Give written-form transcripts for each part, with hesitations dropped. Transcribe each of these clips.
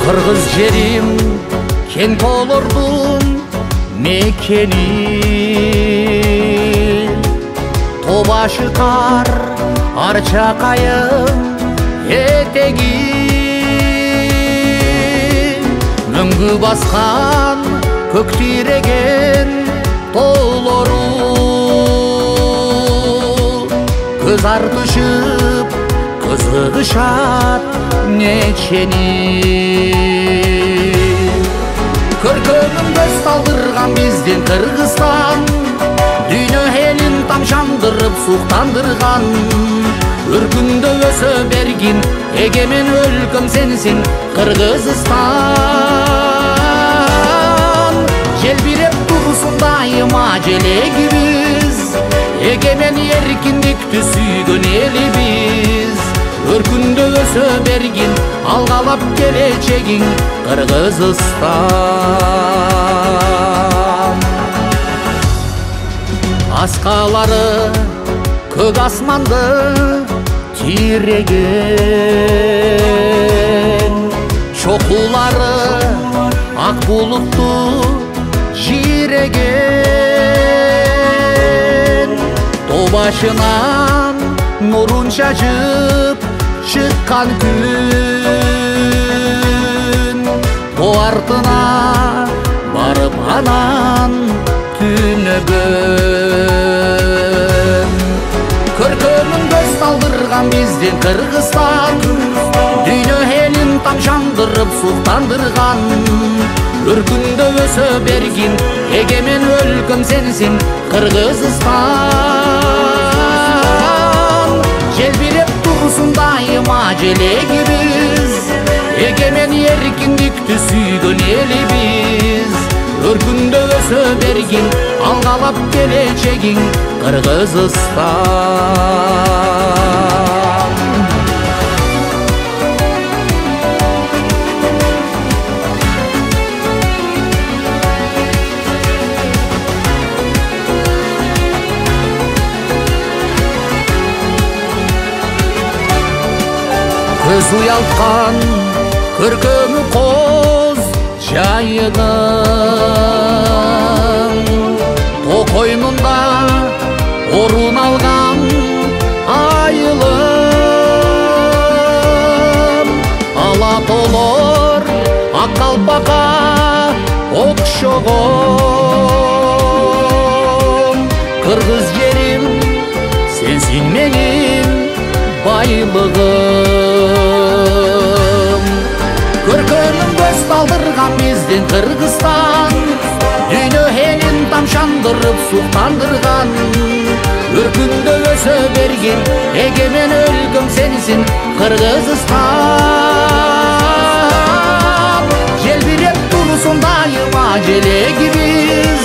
Kırgız jerim ken kolordun mekeni, Tobaşı kar arça kayın etegi, Möngü baskan kök tiregen toğloru, Göz артышып kızgışat neçeni. Көркөмүн көз талдырган биздин Кыргызстан, дүйнө элин тамшандырып суктандырган, өркүндө өсө бергин эгемен өлкөм сенсиң Кыргызстан. Желбиреп турсун дайыма желегибиз, эгемен эркиндикти сүйгөн элибиз. Өркүндө өсө бергин алгалап келечегиң Кыргызстан. Аскалары көк асманды тиреген, чокулары ак булутту жиреген, тоо башынан нурун чачып чыккан күн, тоо артына барып анан түнөгөн. Көркөмүн көз талдырган биздин Кыргызстан, дүйнө элин тамшандырып суктандырган, өркүндө өсө бергин эгемен өлкөм сенсиң Кыргызстан. Желбиреп турсун дайыма желегибиз, эгемен эркиндикти сүйгөн элибиз. Өркүндө өсө бергин алгалап келечегиң Кыргызстан. Көз уялткан көркөмү коз жайының, тоо койнунда орун алган айылым, ала тоолор ак калпакка окшогон. Кыргыз жерим сенсиң менин байлыгым. Көркөмүн көз талдырган биздин Кыргызстан, дүйнө элин тамшандырып суктандырган, өркүндө өсө бергин эгемен өлкөм сенсиң Кыргызстан. Желбиреп турсун дайыма желегибиз,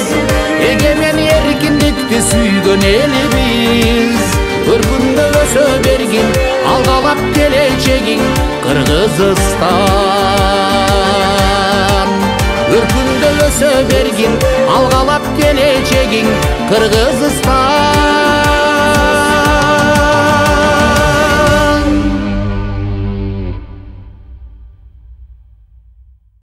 эгемен эркиндикти сүйгөн элибиз. Өркүндө өсө бергин алгалап келечегиң Кыргызстан. Өркүндө өсө бергин алгалап келечегиң Кыргызстан.